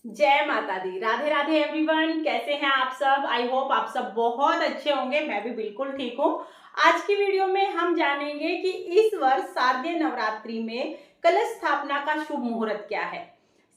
जय माता दी। राधे राधे एवरीवन। कैसे हैं आप सब? आई होप आप सब बहुत अच्छे होंगे। मैं भी बिल्कुल ठीक हूँ। आज की वीडियो में हम जानेंगे कि इस वर्ष शारदीय नवरात्रि में कलश स्थापना का शुभ मुहूर्त क्या है।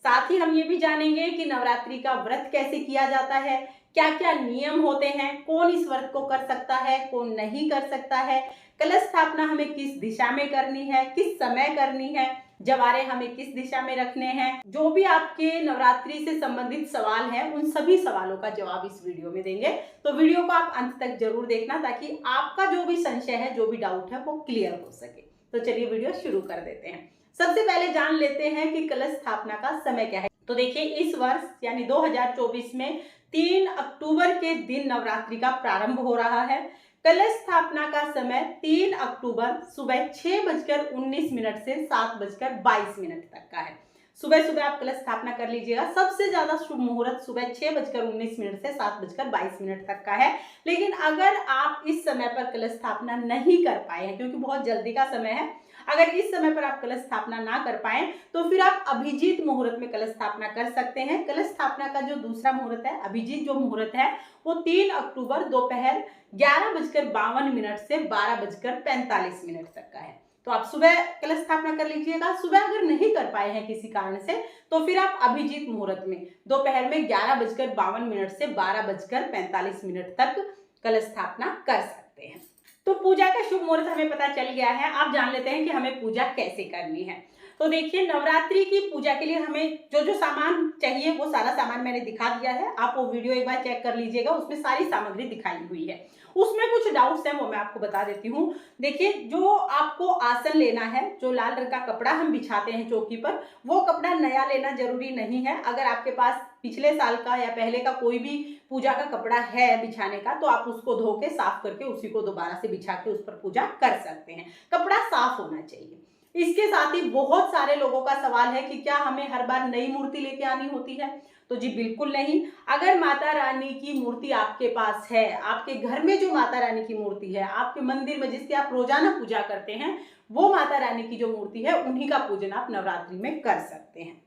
साथ ही हम ये भी जानेंगे कि नवरात्रि का व्रत कैसे किया जाता है, क्या क्या नियम होते हैं, कौन इस व्रत को कर सकता है, कौन नहीं कर सकता है, कलश स्थापना हमें किस दिशा में करनी है, किस समय करनी है, जवारे हमें किस दिशा में रखने हैं। जो भी आपके नवरात्रि से संबंधित सवाल हैं, उन सभी सवालों का जवाब इस वीडियो में देंगे। तो वीडियो को आप अंत तक जरूर देखना ताकि आपका जो भी संशय है, जो भी डाउट है, वो क्लियर हो सके। तो चलिए वीडियो शुरू कर देते हैं। सबसे पहले जान लेते हैं कि कलश स्थापना का समय क्या है। तो देखिए, इस वर्ष यानी 2024 में 3 अक्टूबर के दिन नवरात्रि का प्रारंभ हो रहा है। कलश स्थापना का समय 3 अक्टूबर सुबह 6:19 से 7:22 तक का है। सुबह सुबह आप कलश स्थापना कर लीजिएगा। सबसे ज्यादा शुभ मुहूर्त सुबह 6:19 से 7:22 तक का है। लेकिन अगर आप इस समय पर कलश स्थापना नहीं कर पाए हैं, क्योंकि बहुत जल्दी का समय है, अगर इस समय पर आप कलश स्थापना ना कर पाए तो फिर आप अभिजीत मुहूर्त में कलश स्थापना कर सकते हैं। कलश स्थापना का जो दूसरा मुहूर्त है, अभिजीत जो मुहूर्त है, वो 3 अक्टूबर दोपहर 11:52 से 12:45 तक का है। तो आप सुबह कलश स्थापना कर लीजिएगा। सुबह अगर नहीं कर पाए हैं किसी कारण से, तो फिर आप अभिजीत मुहूर्त में दोपहर में 11:52 से 12:45 तक कलश स्थापना कर सकते हैं। तो पूजा का शुभ मुहूर्त हमें पता चल गया है। आप जान लेते हैं कि हमें पूजा कैसे करनी है। तो देखिए, नवरात्रि की पूजा के लिए हमें जो जो सामान चाहिए वो सारा सामान मैंने दिखा दिया है। आप वो वीडियो एक बार चेक कर लीजिएगा, उसमें सारी सामग्री दिखाई हुई है। उसमें कुछ डाउट्स हैं, वो मैं आपको बता देती हूँ। देखिए, जो आपको आसन लेना है, जो लाल रंग का कपड़ा हम बिछाते हैं चौकी पर, वो कपड़ा नया लेना जरूरी नहीं है। अगर आपके पास पिछले साल का या पहले का कोई भी पूजा का कपड़ा है बिछाने का, तो आप उसको धो के साफ करके उसी को दोबारा से बिछा के उस पर पूजा कर सकते हैं। कपड़ा साफ होना चाहिए। इसके साथ ही बहुत सारे लोगों का सवाल है कि क्या हमें हर बार नई मूर्ति लेके आनी होती है। तो जी बिल्कुल नहीं। अगर माता रानी की मूर्ति आपके पास है, आपके घर में जो माता रानी की मूर्ति है, आपके मंदिर में जिसकी आप रोजाना पूजा करते हैं, वो माता रानी की जो मूर्ति है, उन्हीं का पूजन आप नवरात्रि में कर सकते हैं।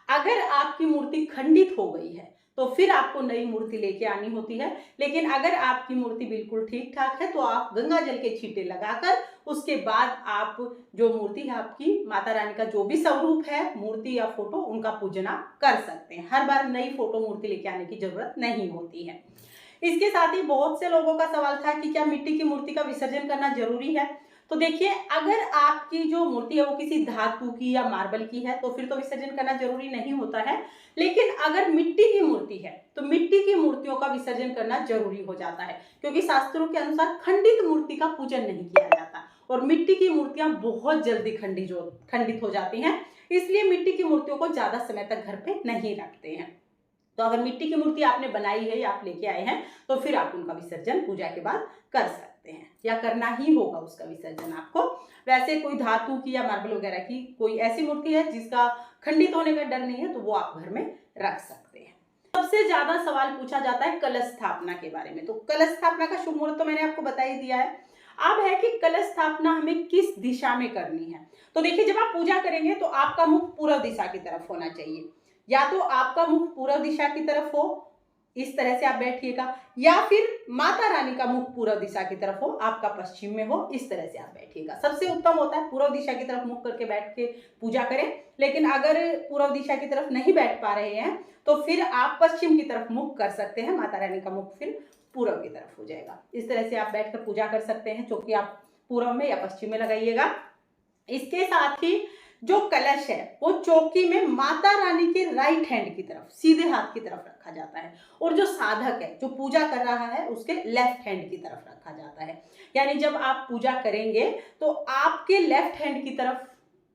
अगर आपकी मूर्ति खंडित हो गई है तो फिर आपको नई मूर्ति लेके आनी होती है। लेकिन अगर आपकी मूर्ति बिल्कुल ठीक ठाक है तो आप गंगा जल के छींटे लगाकर उसके बाद आप जो मूर्ति है, आपकी माता रानी का जो भी स्वरूप है, मूर्ति या फोटो, उनका पूजन आप कर सकते हैं। हर बार नई फोटो मूर्ति लेके आने की जरूरत नहीं होती है। इसके साथ ही बहुत से लोगों का सवाल था कि क्या मिट्टी की मूर्ति का विसर्जन करना जरूरी है। तो देखिए, अगर आपकी जो मूर्ति है वो किसी धातु की या मार्बल की है तो फिर तो विसर्जन करना जरूरी नहीं होता है। लेकिन अगर मिट्टी की मूर्ति है तो मिट्टी की मूर्तियों का विसर्जन करना जरूरी हो जाता है, क्योंकि शास्त्रों के अनुसार खंडित मूर्ति का पूजन नहीं किया जाता और मिट्टी की मूर्तियां बहुत जल्दी खंडित हो जाती हैं। इसलिए मिट्टी की मूर्तियों को ज्यादा समय तक घर पे नहीं रखते हैं। तो अगर मिट्टी की मूर्ति आपने बनाई है या आप लेके आए हैं तो फिर आप उनका विसर्जन पूजा के बाद कर सकते हैं, या करना ही होगा उसका विसर्जन आपको। वैसे कोई धातु की या मार्बल वगैरह की कोई ऐसी मूर्ति है जिसका खंडित होने का डर नहीं है, तो वो आप घर में रख सकते हैं। सबसे ज्यादा सवाल पूछा जाता है कलश स्थापना के बारे में। तो कलश स्थापना का शुभ मुहूर्त तो मैंने आपको बता ही दिया है। अब है कि कलश स्थापना हमें किस दिशा में करनी है। तो देखिए, जब आप पूजा करेंगे तो आपका मुख पूर्व दिशा की तरफ होना चाहिए। या तो आपका मुख पूर्व दिशा की तरफ हो, इस तरह से आप बैठिएगा, या फिर माता रानी का मुख पूर्व दिशा की तरफ हो, आपका पश्चिम में हो, इस तरह से आप बैठिएगा। सबसे उत्तम होता है पूर्व दिशा की तरफ मुख करके बैठ के पूजा करें। लेकिन अगर पूर्व दिशा की तरफ नहीं बैठ पा रहे हैं तो फिर आप पश्चिम की तरफ मुख कर सकते हैं। माता रानी का मुख फिर पूर्व की तरफ हो जाएगा। इस तरह से आप बैठकर पूजा कर सकते हैं। चौकी आप पूर्व में या पश्चिम में लगाइएगा। इसके साथ ही जो कलश है वो चौकी में माता रानी के राइट हैंड की तरफ, सीधे हाथ की तरफ रखा जाता है, और जो साधक है, जो पूजा कर रहा है, उसके लेफ्ट हैंड की तरफ रखा जाता है। यानी जब आप पूजा करेंगे तो आपके लेफ्ट हैंड की तरफ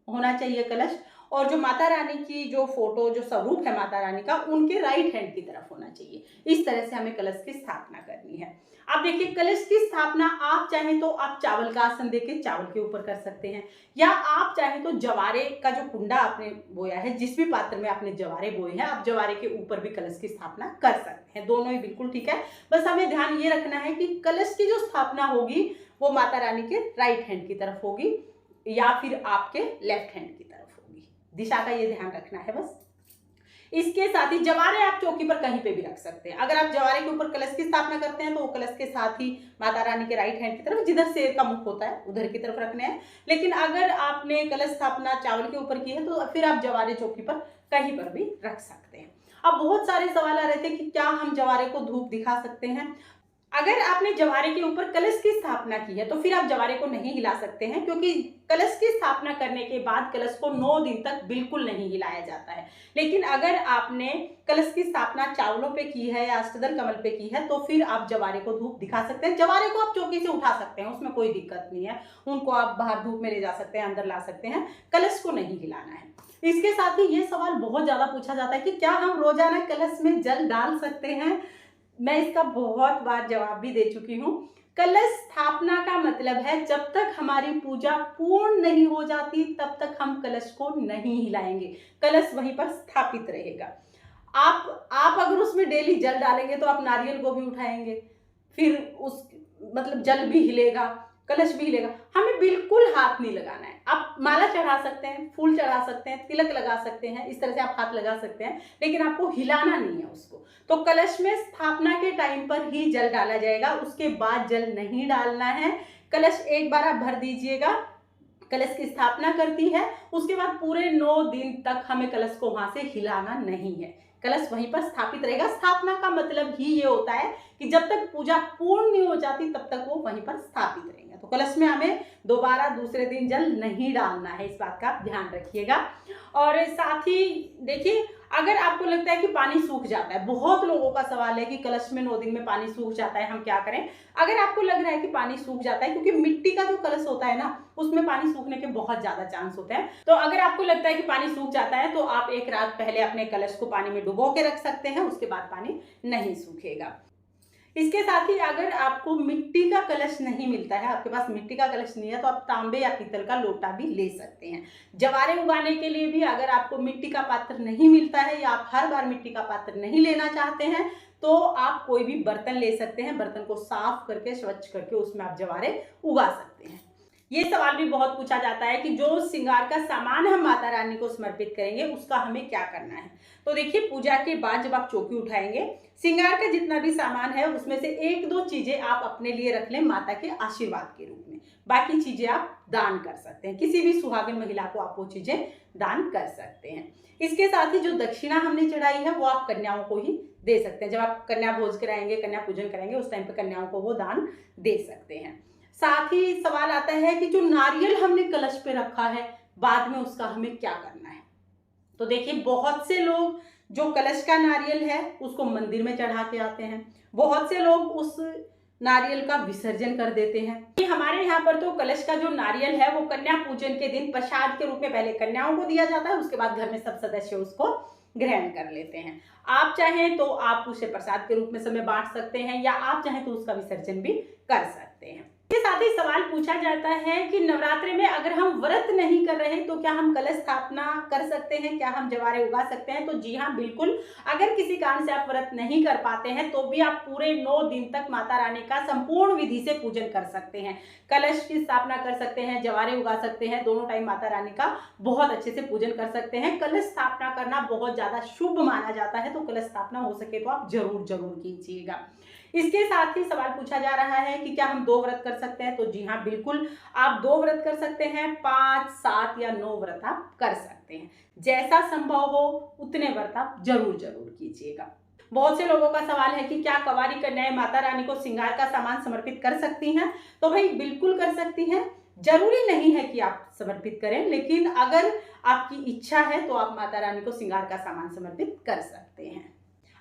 होना चाहिए कलश, और जो माता रानी की जो फोटो, जो स्वरूप है माता रानी का, उनके राइट हैंड की तरफ होना चाहिए। इस तरह से हमें कलश की स्थापना करनी है। अब देखिए, कलश की स्थापना आप चाहें तो आप चावल का आसन देके चावल के ऊपर कर सकते हैं, या आप चाहें तो जवारे का जो कुंडा आपने बोया है, जिस भी पात्र में आपने जवारे बोए हैं, आप जवारे के ऊपर भी कलश की स्थापना कर सकते हैं। दोनों ही बिल्कुल ठीक है। बस हमें ध्यान ये रखना है कि कलश की जो स्थापना होगी वो माता रानी के राइट हैंड की तरफ होगी या फिर आपके लेफ्ट हैंड की तरफ होगी। दिशा का ये ध्यान रखना है बस। इसके साथ ही जवारे आप चौकी पर कहीं पे भी रख सकते हैं। अगर आप जवारे के ऊपर कलश की स्थापना करते हैं तो वो कलश के साथ ही माता रानी के राइट हैंड की तरफ, जिधर शेर का मुख होता है उधर की तरफ रखने हैं। लेकिन अगर आपने कलश स्थापना चावल के ऊपर की है तो फिर आप जवारे चौकी पर कहीं पर भी रख सकते हैं। अब बहुत सारे सवाल आ रहे थे कि क्या हम जवारे को धूप दिखा सकते हैं। अगर आपने जवारे के ऊपर कलश की स्थापना की है तो फिर आप जवारे को नहीं हिला सकते हैं, क्योंकि कलश की स्थापना करने के बाद कलश को 9 दिन तक बिल्कुल नहीं हिलाया जाता है। लेकिन अगर आपने कलश की स्थापना चावलों पे की है या अष्टदल कमल पे की है तो फिर आप जवारे को धूप दिखा सकते हैं। जवारे को आप चौकी से उठा सकते हैं, उसमें कोई दिक्कत नहीं है, उनको आप बाहर धूप में ले जा सकते हैं, अंदर ला सकते हैं, कलश को नहीं हिलाना है। इसके साथ ही ये सवाल बहुत ज्यादा पूछा जाता है कि क्या हम रोजाना कलश में जल डाल सकते हैं। मैं इसका बहुत बार जवाब भी दे चुकी हूँ। कलश स्थापना का मतलब है जब तक हमारी पूजा पूर्ण नहीं हो जाती तब तक हम कलश को नहीं हिलाएंगे, कलश वहीं पर स्थापित रहेगा। आप अगर उसमें डेली जल डालेंगे तो आप नारियल को भी उठाएंगे, फिर उस मतलब जल भी हिलेगा, कलश भी हिलेगा। हमें बिल्कुल हाथ नहीं लगाना है। आप माला चढ़ा सकते हैं, फूल चढ़ा सकते हैं, तिलक लगा सकते हैं, इस तरह से आप हाथ लगा सकते हैं, लेकिन आपको हिलाना नहीं है उसको। तो कलश में स्थापना के टाइम पर ही जल डाला जाएगा, उसके बाद जल नहीं डालना है। कलश एक बार आप भर दीजिएगा, कलश की स्थापना करती है, उसके बाद पूरे 9 दिन तक हमें कलश को वहां से हिलाना नहीं है, कलश वहीं पर स्थापित रहेगा। स्थापना का मतलब ही ये होता है कि जब तक पूजा पूर्ण नहीं हो जाती तब तक वो वहीं पर स्थापित रहेंगे। तो कलश में हमें दोबारा दूसरे दिन जल नहीं डालना है, इस बात का आप ध्यान रखिएगा। और साथ ही देखिए, अगर आपको लगता है कि पानी सूख जाता है, बहुत लोगों का सवाल है कि कलश में 9 दिन में पानी सूख जाता है, हम क्या करें। अगर आपको लग रहा है कि पानी सूख जाता है, क्योंकि मिट्टी का जो कलश होता है ना उसमें पानी सूखने के बहुत ज्यादा चांस होते हैं, तो अगर आपको लगता है कि पानी सूख जाता है तो आप एक रात पहले अपने कलश को पानी में डुबो के रख सकते हैं, उसके बाद पानी नहीं सूखेगा। इसके साथ ही अगर आपको मिट्टी का कलश नहीं मिलता है, आपके पास मिट्टी का कलश नहीं है, तो आप तांबे या पीतल का लोटा भी ले सकते हैं। जवारे उगाने के लिए भी अगर आपको मिट्टी का पात्र नहीं मिलता है या आप हर बार मिट्टी का पात्र नहीं लेना चाहते हैं तो आप कोई भी बर्तन ले सकते हैं, बर्तन को साफ करके स्वच्छ करके उसमें आप जवारे उगा सकते हैं। ये सवाल भी बहुत पूछा जाता है कि जो श्रृंगार का सामान हम माता रानी को समर्पित करेंगे उसका हमें क्या करना है। तो देखिए, पूजा के बाद जब आप चौकी उठाएंगे, श्रृंगार का जितना भी सामान है उसमें से 1-2 चीजें आप अपने लिए रख लें माता के आशीर्वाद के रूप में, बाकी चीजें आप दान कर सकते हैं। किसी भी सुहागिन महिला को आप वो चीजें दान कर सकते हैं। इसके साथ ही जो दक्षिणा हमने चढ़ाई है वो आप कन्याओं को ही दे सकते हैं। जब आप कन्या भोज कराएंगे, कन्या पूजन करेंगे, उस टाइम पे कन्याओं को वो दान दे सकते हैं। साथ ही सवाल आता है कि जो नारियल हमने कलश पे रखा है बाद में उसका हमें क्या करना है। तो देखिए, बहुत से लोग जो कलश का नारियल है उसको मंदिर में चढ़ा के आते हैं, बहुत से लोग उस नारियल का विसर्जन कर देते हैं। हमारे यहाँ पर तो कलश का जो नारियल है वो कन्या पूजन के दिन प्रसाद के रूप में पहले कन्याओं को दिया जाता है, उसके बाद घर में सब सदस्य उसको ग्रहण कर लेते हैं। आप चाहें तो आप उसे प्रसाद के रूप में समय बांट सकते हैं या आप चाहें तो उसका विसर्जन भी कर सकते हैं। इसके साथ ही सवाल पूछा जाता है कि नवरात्रि में अगर हम व्रत नहीं कर रहे तो क्या हम कलश स्थापना कर सकते हैं, क्या हम जवारे उगा सकते हैं। तो जी हाँ, बिल्कुल। अगर किसी कारण से आप व्रत नहीं कर पाते हैं तो भी आप पूरे 9 दिन तक माता रानी का संपूर्ण विधि से पूजन कर सकते हैं, कलश की स्थापना कर सकते हैं, जवारे उगा सकते हैं, दोनों टाइम माता रानी का बहुत अच्छे से पूजन कर सकते हैं। कलश स्थापना करना बहुत ज्यादा शुभ माना जाता है, तो कलश स्थापना हो सके तो आप जरूर कीजिएगा। इसके साथ ही सवाल पूछा जा रहा है कि क्या हम 2 व्रत कर सकते हैं। तो जी हाँ, बिल्कुल, आप 2 व्रत कर सकते हैं, 5, 7 या 9 व्रत आप कर सकते हैं। जैसा संभव हो उतने व्रत आप जरूर कीजिएगा। बहुत से लोगों का सवाल है कि क्या कुंवारी कन्याएं माता रानी को श्रृंगार का सामान समर्पित कर सकती हैं। तो भाई बिल्कुल कर सकती हैं, जरूरी नहीं है कि आप समर्पित करें, लेकिन अगर आपकी इच्छा है तो आप माता रानी को श्रृंगार का सामान समर्पित कर सकते हैं।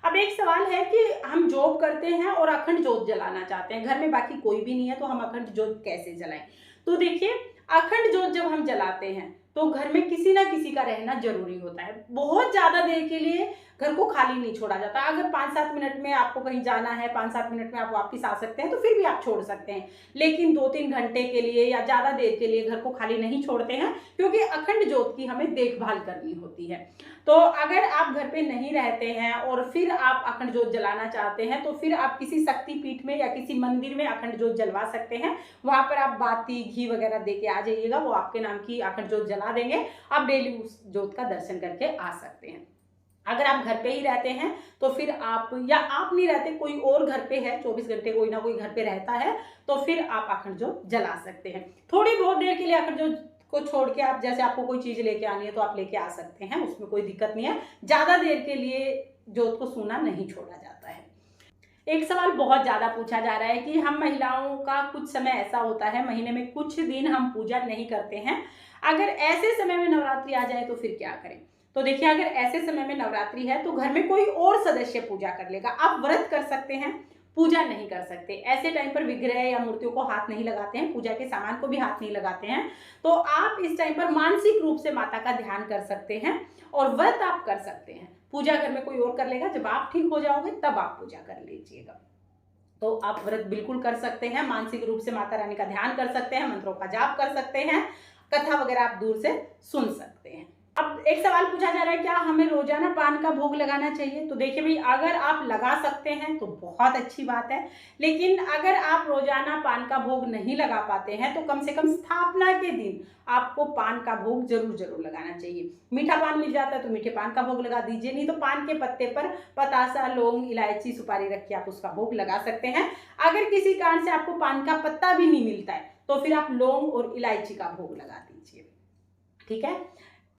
अब एक सवाल है कि हम जॉब करते हैं और अखंड ज्योत जलाना चाहते हैं, घर में बाकी कोई भी नहीं है, तो हम अखंड ज्योत कैसे जलाएं। तो देखिए, अखंड ज्योत जब हम जलाते हैं तो घर में किसी ना किसी का रहना जरूरी होता है। बहुत ज्यादा देर के लिए घर को खाली नहीं छोड़ा जाता। अगर 5-7 मिनट में आपको कहीं जाना है, 5-7 मिनट में आप वापस आ सकते हैं तो फिर भी आप छोड़ सकते हैं, लेकिन 2-3 घंटे के लिए या ज्यादा देर के लिए घर को खाली नहीं छोड़ते हैं, क्योंकि अखंड ज्योत की हमें देखभाल करनी होती है। तो अगर आप घर पे नहीं रहते हैं और फिर आप अखंड ज्योत जलाना चाहते हैं तो फिर आप किसी शक्ति पीठ में या किसी मंदिर में अखंड ज्योत जलवा सकते हैं। वहां पर आप बाती, घी वगैरह दे के आ जाइएगा, वो आपके नाम की अखंड ज्योत जला देंगे। आप डेली उस ज्योत का दर्शन करके आ सकते हैं। अगर आप घर पे ही रहते हैं तो फिर आप, या आप नहीं रहते, कोई और घर पे है, 24 घंटे कोई ना कोई घर पे रहता है, तो फिर आप अखंड ज्योत जला सकते हैं। थोड़ी बहुत देर के लिए अखंड ज्योत को छोड़ के आप, जैसे आपको कोई चीज लेके आनी है तो आप लेके आ सकते हैं, उसमें कोई दिक्कत नहीं है। ज्यादा देर के लिए ज्योत को सूना नहीं छोड़ा जाता है। एक सवाल बहुत ज्यादा पूछा जा रहा है कि हम महिलाओं का कुछ समय ऐसा होता है, महीने में कुछ दिन हम पूजा नहीं करते हैं, अगर ऐसे समय में नवरात्रि आ जाए तो फिर क्या करें। तो देखिए, अगर ऐसे समय में नवरात्रि है तो घर में कोई और सदस्य पूजा कर लेगा। आप व्रत कर सकते हैं, पूजा नहीं कर सकते। ऐसे टाइम पर विग्रह या मूर्तियों को हाथ नहीं लगाते हैं, पूजा के सामान को भी हाथ नहीं लगाते हैं। तो आप इस टाइम पर मानसिक रूप से माता का ध्यान कर सकते हैं और व्रत आप कर सकते हैं। पूजा घर में कोई और कर लेगा, जब आप ठीक हो जाओगे तब आप पूजा कर लीजिएगा। तो आप व्रत बिल्कुल कर सकते हैं, मानसिक रूप से माता रानी का ध्यान कर सकते हैं, मंत्रों का जाप कर सकते हैं, कथा वगैरह आप दूर से सुन सकते हैं। अब एक सवाल पूछा जा रहा है, क्या हमें रोजाना पान का भोग लगाना चाहिए। तो देखिए भाई, अगर आप लगा सकते हैं तो बहुत अच्छी बात है, लेकिन अगर आप रोजाना पान का भोग नहीं लगा पाते हैं तो कम से कम स्थापना के दिन आपको पान का भोग जरूर जरूर लगाना चाहिए। मीठा पान मिल जाता है तो मीठे पान का भोग लगा दीजिए, नहीं तो पान के पत्ते पर पतासा, लौंग, इलायची, सुपारी रख के आप उसका भोग लगा सकते हैं। अगर किसी कारण से आपको पान का पत्ता भी नहीं मिलता है तो फिर आप लौंग और इलायची का भोग लगा दीजिए। ठीक है,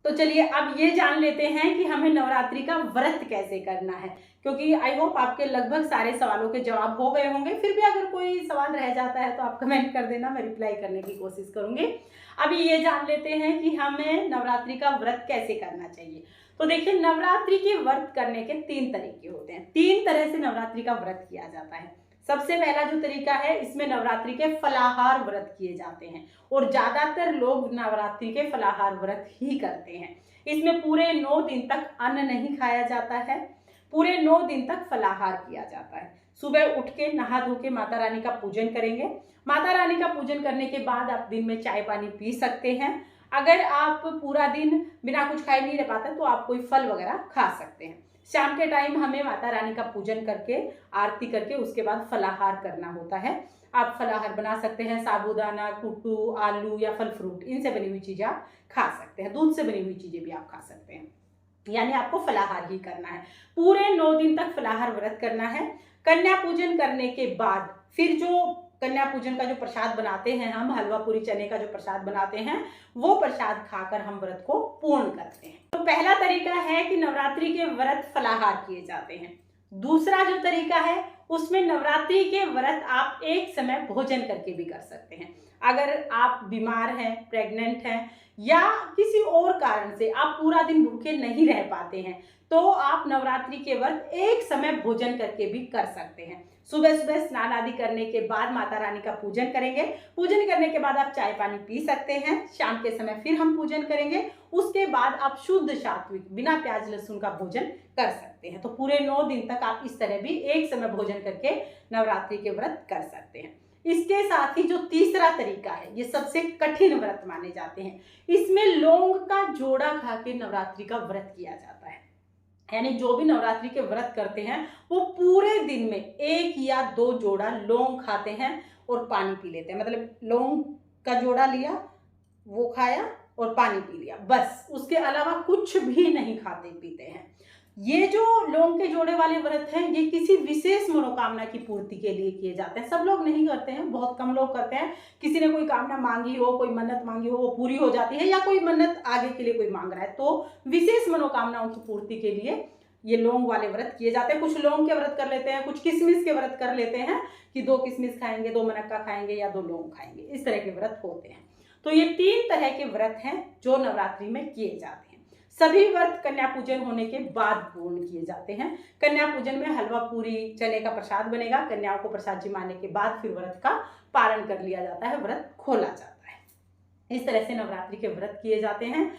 तो चलिए अब ये जान लेते हैं कि हमें नवरात्रि का व्रत कैसे करना है, क्योंकि आई होप आपके लगभग सारे सवालों के जवाब हो गए होंगे। फिर भी अगर कोई सवाल रह जाता है तो आप कमेंट कर देना, मैं रिप्लाई करने की कोशिश करूंगी। अभी ये जान लेते हैं कि हमें नवरात्रि का व्रत कैसे करना चाहिए। तो देखिए, नवरात्रि के व्रत करने के 3 तरीके होते हैं। 3 तरह से नवरात्रि का व्रत किया जाता है। सबसे पहला जो तरीका है, इसमें नवरात्रि के फलाहार व्रत किए जाते हैं और ज्यादातर लोग नवरात्रि के फलाहार व्रत ही करते हैं। इसमें पूरे 9 दिन तक अन्न नहीं खाया जाता है, पूरे 9 दिन तक फलाहार किया जाता है। सुबह उठ के नहा धो के माता रानी का पूजन करेंगे। माता रानी का पूजन करने के बाद आप दिन में चाय पानी पी सकते हैं। अगर आप पूरा दिन बिना कुछ खाए नहीं रह पाते तो आप कोई फल वगैरह खा सकते हैं। शाम के टाइम हमें माता रानी का पूजन करके, आरती करके उसके बाद फलाहार करना होता है। आप फलाहार बना सकते हैं, साबूदाना, कुट्टू, आलू या फल फ्रूट, इनसे बनी हुई चीजें आप खा सकते हैं। दूध से बनी हुई चीजें भी आप खा सकते हैं, यानी आपको फलाहार ही करना है। पूरे 9 दिन तक फलाहार व्रत करना है। कन्या पूजन करने के बाद फिर जो कन्या पूजन का जो प्रसाद बनाते हैं हम, हलवा पूरी चने का जो प्रसाद बनाते हैं, वो प्रसाद खाकर हम व्रत को पूर्ण करते हैं। तो पहला तरीका है कि नवरात्रि के व्रत फलाहार किए जाते हैं। दूसरा जो तरीका है, उसमें नवरात्रि के व्रत आप एक समय भोजन करके भी कर सकते हैं। अगर आप बीमार हैं, प्रेग्नेंट हैं या किसी और कारण से आप पूरा दिन भूखे नहीं रह पाते हैं तो आप नवरात्रि के व्रत एक समय भोजन करके भी कर सकते हैं। सुबह सुबह स्नान आदि करने के बाद माता रानी का पूजन करेंगे। पूजन करने के बाद आप चाय पानी पी सकते हैं। शाम के समय फिर हम पूजन करेंगे। उसके बाद आप शुद्ध सात्विक बिना प्याज लहसुन का भोजन कर सकते हैं। तो पूरे 9 दिन तक आप इस तरह भी एक समय भोजन करके नवरात्रि के व्रत कर सकते हैं। इसके साथ ही जो तीसरा तरीका है, ये सबसे कठिन व्रत माने जाते हैं। इसमें लौंग का जोड़ा खा के नवरात्रि का व्रत किया जाता है। यानी जो भी नवरात्रि के व्रत करते हैं वो पूरे दिन में 1 या 2 जोड़ा लौंग खाते हैं और पानी पी लेते हैं। मतलब लौंग का जोड़ा लिया, वो खाया और पानी पी लिया, बस। उसके अलावा कुछ भी नहीं खाते पीते हैं। ये जो लौंग के जोड़े वाले व्रत हैं, ये किसी विशेष मनोकामना की पूर्ति के लिए किए जाते हैं। सब लोग नहीं करते हैं, बहुत कम लोग करते हैं। किसी ने कोई कामना मांगी हो, कोई मन्नत मांगी हो, वो पूरी हो जाती है, या कोई मन्नत आगे के लिए कोई मांग रहा है तो विशेष मनोकामनाओं की पूर्ति के लिए ये लौंग वाले व्रत किए जाते हैं। कुछ लौंग के व्रत कर लेते हैं, कुछ किशमिश के व्रत कर लेते हैं कि 2 किशमिश खाएंगे, 2 मनक्का खाएंगे या 2 लौंग खाएंगे। इस तरह के व्रत होते हैं। तो ये 3 तरह के व्रत हैं जो नवरात्रि में किए जाते हैं। सभी व्रत कन्या पूजन होने के बाद पूर्ण किए जाते हैं। कन्या पूजन में हलवा पूरी चने का प्रसाद बनेगा। कन्याओं को प्रसाद जिमाने के बाद फिर व्रत का पारण कर लिया जाता है, व्रत खोला जाता है। इस तरह से नवरात्रि के व्रत किए जाते हैं।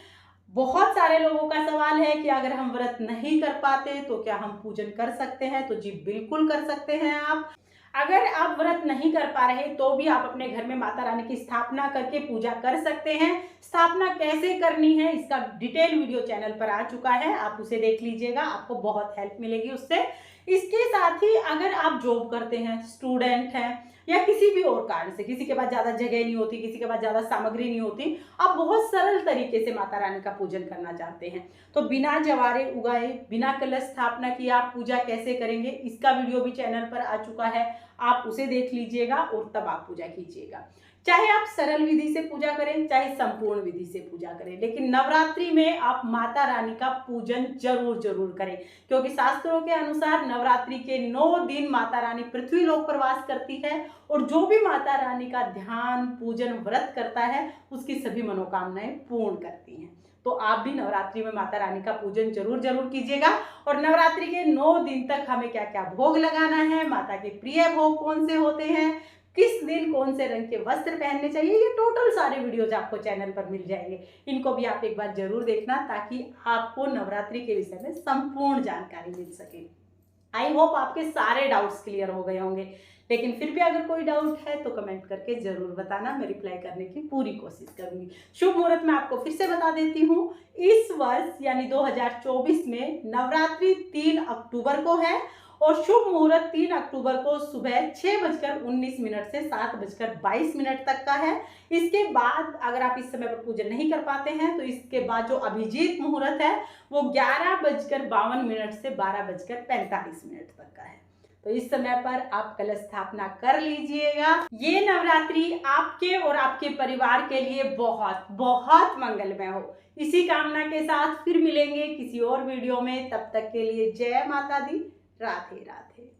बहुत सारे लोगों का सवाल है कि अगर हम व्रत नहीं कर पाते तो क्या हम पूजन कर सकते हैं। तो जी बिल्कुल कर सकते हैं आप। अगर आप व्रत नहीं कर पा रहे तो भी आप अपने घर में माता रानी की स्थापना करके पूजा कर सकते हैं। स्थापना कैसे करनी है इसका डिटेल वीडियो चैनल पर आ चुका है, आप उसे देख लीजिएगा, आपको बहुत हेल्प मिलेगी उससे। इसके साथ ही अगर आप जॉब करते हैं, स्टूडेंट हैं या किसी भी और कारण से, किसी के पास ज़्यादा जगह नहीं होती, किसी के पास ज़्यादा सामग्री नहीं होती, आप बहुत सरल तरीके से माता रानी का पूजन करना चाहते हैं, तो बिना जवारे उगाए, बिना कलश स्थापना किए आप पूजा कैसे करेंगे, इसका वीडियो भी चैनल पर आ चुका है, आप उसे देख लीजिएगा और तब आप पूजा कीजिएगा। चाहे आप सरल विधि से पूजा करें, चाहे संपूर्ण विधि से पूजा करें, लेकिन नवरात्रि में आप माता रानी का पूजन जरूर जरूर करें, क्योंकि शास्त्रों के अनुसार नवरात्रि के 9 दिन माता रानी पृथ्वी लोक पर वास करती है और जो भी माता रानी का ध्यान, पूजन, व्रत करता है उसकी सभी मनोकामनाएं पूर्ण करती हैं। तो आप भी नवरात्रि में माता रानी का पूजन जरूर जरूर कीजिएगा। और नवरात्रि के 9 दिन तक हमें क्या क्या भोग लगाना है, माता के प्रिय भोग कौन से होते हैं, किस दिन कौन से रंग के वस्त्र पहनने चाहिए, ये टोटल सारे वीडियोज आपको चैनल पर मिल जाएंगे। इनको भी आप एक बार जरूर देखना ताकि आपको नवरात्रि के विषय में संपूर्ण जानकारी मिल सके। आई होप आपके सारे डाउट्स क्लियर हो गए होंगे, लेकिन फिर भी अगर कोई डाउट है तो कमेंट करके जरूर बताना, मैं रिप्लाई करने की पूरी कोशिश करूंगी। शुभ मुहूर्त में आपको फिर से बता देती हूँ, इस वर्ष यानी 2024 में नवरात्रि 3 अक्टूबर को है और शुभ मुहूर्त 3 अक्टूबर को सुबह 6:19 से 7:22 तक का है। इसके बाद अगर आप इस समय पर पूजन नहीं कर पाते हैं तो इसके बाद जो अभिजीत मुहूर्त है वो 11:52 से 12:45 तक का है। तो इस समय पर आप कलश स्थापना कर लीजिएगा। ये नवरात्रि आपके और आपके परिवार के लिए बहुत बहुत मंगलमय हो। इसी कामना के साथ फिर मिलेंगे किसी और वीडियो में, तब तक के लिए जय माता दी, राधे राधे।